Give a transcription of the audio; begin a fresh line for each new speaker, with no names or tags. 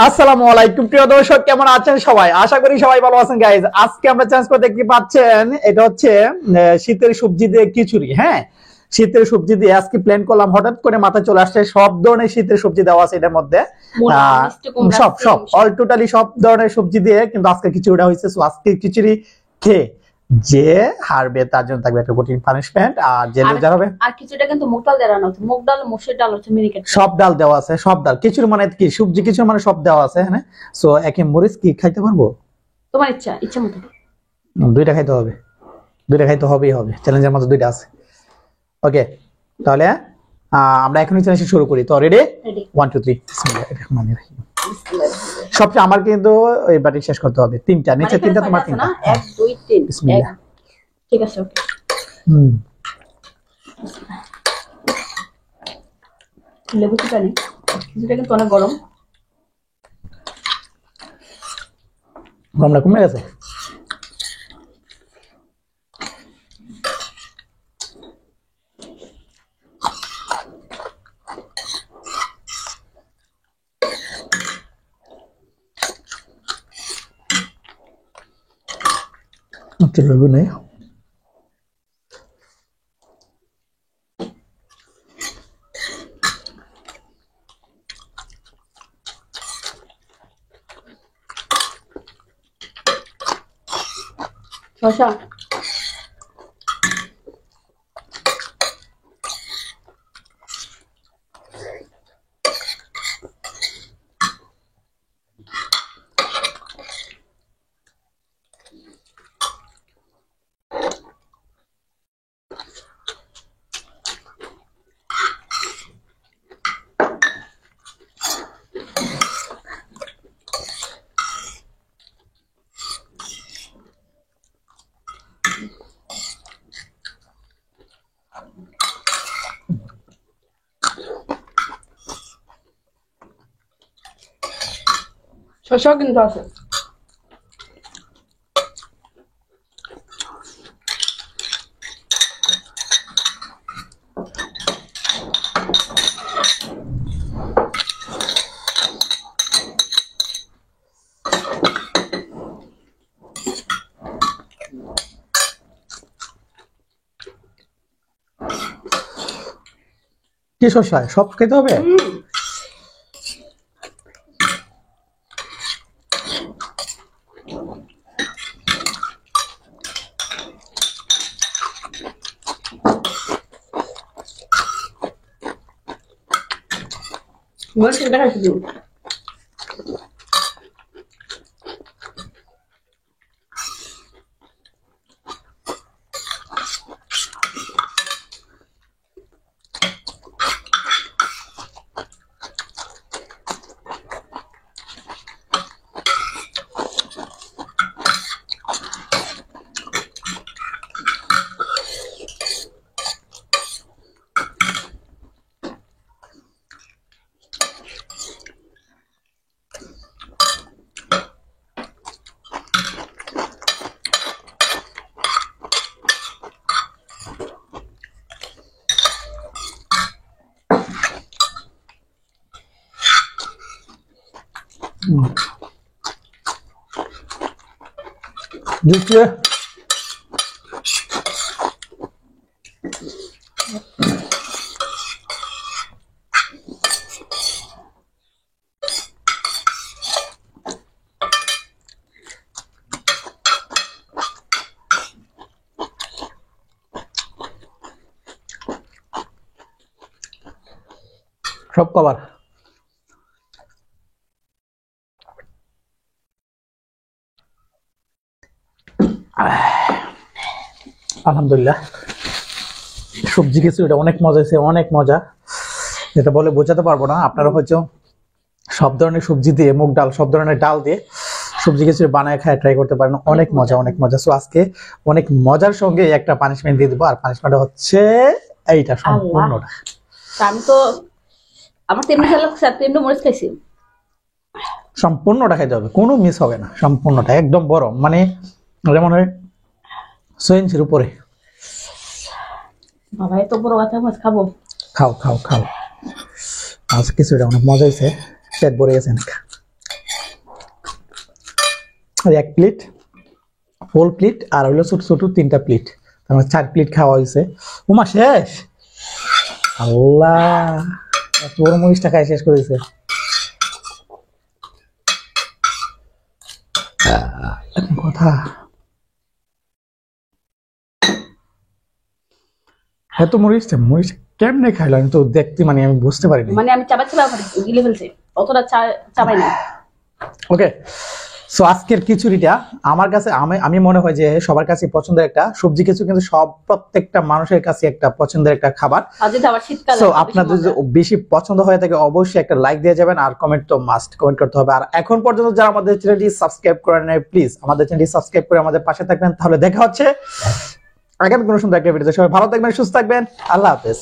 আসসালামু আলাইকুম প্রিয় দর্শক, কেমন আছেন সবাই? আশা করি সবাই ভালো আছেন গাইজ। আজকে আমরা চান্স করে দেখতে পাচ্ছেন, এটা হচ্ছে শীতের সবজি দিয়ে খিচুড়ি। হ্যাঁ, শীতের সবজি দিয়ে আজকে প্ল্যান করলাম, হঠাৎ করে মাথায় চলে আসছে। সব ধরনের শীতের সবজি দেওয়া আছে এটার মধ্যে, সব সব অল টোটালি সব ধরনের সবজি দিয়ে কিন্তু আজকে খিচুড়িটা হয়েছে। সো আজকে খিচুড়ি খেয়ে যে হারবে তার জন্য থাকবে একটা কঠিন পানিশমেন্ট, আর যে লুজার হবে।
আর কিছুটা কিন্তু মুগ ডাল দেওয়া না, মুগ ডাল মসুর ডাল হচ্ছে মিনিকেট,
সব ডাল দেওয়া আছে, সব ডাল। খিচুড়ি মানে কি সবজি, খিচুড়ি মানে সব দেওয়া আছে। হ্যাঁ, সো একে মরিচ কি খাইতে পারবো?
তোমার ইচ্ছা ইচ্ছা মতো
দুইটা খাইতে হবে, দুইটা খাইতে হবেই হবে, চ্যালেঞ্জের মধ্যে দুইটা আছে। ওকে, তাহলে আমরা এখনই চ্যালেঞ্জ শুরু করি। তো রেডি? 1 2 3 সবচেয়ে আমার কিন্তু এবারে শেষ করতে হবে। তিনটা নিচে তিনটা, তোমার তিনটা।
1 2 3
বিসমিল্লাহ।
ঠিক আছে, ওকে। লেবু চিপা নেই, কিছুটা কিন্তু অনেক গরম।
গরমটা কমে গেছে। লেবু নেই।
শসা শসা কিন্তু আছে।
কি শসা? সব খেতে হবে?
মরিচ দেখা শুধু
দিচ্ছি। সব কভার। আলহামদুলিল্লাহ, সবজি খিচুড়িটা অনেক মজা হয়েছে, অনেক মজা। যেটা বলে বোঝাতে পারবো না। আপনারা হয়তো সব ধরনের সবজি দিয়ে, মুগ ডাল, সব ধরনের ডাল দিয়ে সবজি খিচুড়ি বানায় খায় ট্রাই করতে পারেন। অনেক মজা, অনেক মজা। সো আজকে অনেক মজার সঙ্গে একটা পানিশমেন্ট দিয়ে দেবো, আর পানিশমেন্টটা হচ্ছে এইটা সম্পূর্ণটা।
আমি তো আমার তেমনি খেলা তেমনি মরিচ খাইছি।
সম্পূর্ণটা খাইতে হবে, কোনো মিস হবে না। সম্পূর্ণটা একদম বড়, মানে যেমন হয় 6 ইঞ্চির উপরে।
বাবা এত বড় কথা মাছ খাবো?
খাও খাও খাও। আজ কিছুটা অনেক মজা হয়েছে, পেট ভরে গেছে অনেক। এক প্লেট, ফুল প্লেট, আর হলো ছোট ছোট 3টা প্লেট, তার মানে 4 প্লেট খাওয়া হয়েছে। উমা শেষ, আল্লাহ এত বড় মরিচটা খাই শেষ করে দিছে। কথা এত মরিচ মরিচ কেমনে খাইলো আমি তো দেখতে মানে আমি বুঝতে পারিনি।
মানে আমি চাবাচ্ছি গিলে ফেলছি, অতটা চাবাই না।
ওকে, সো আজকের খিচুড়িটা আমার কাছে আমি মনে হয় যে সবার কাছে পছন্দের একটা সবজি খিচুড়ি, কিন্তু প্রত্যেকটা মানুষের কাছে একটা পছন্দের একটা খাবার। সো আপনাদের যদি বেশি পছন্দ হয়ে থাকে অবশ্যই একটা লাইক দিয়ে যাবেন, আর কমেন্ট তো মাস্ট কমেন্ট করতে হবে। আর এখন পর্যন্ত যারা আমাদের চ্যানেলটি সাবস্ক্রাইব করেন নাই, প্লিজ আমাদের চ্যানেলটি সাবস্ক্রাইব করে আমাদের পাশে থাকবেন। তাহলে দেখা হচ্ছে আগামী কোনো সুন্দর একটা ভিডিওতে। সবাই ভালো থাকবেন, সুস্থ থাকবেন, আল্লাহ হাফেজ।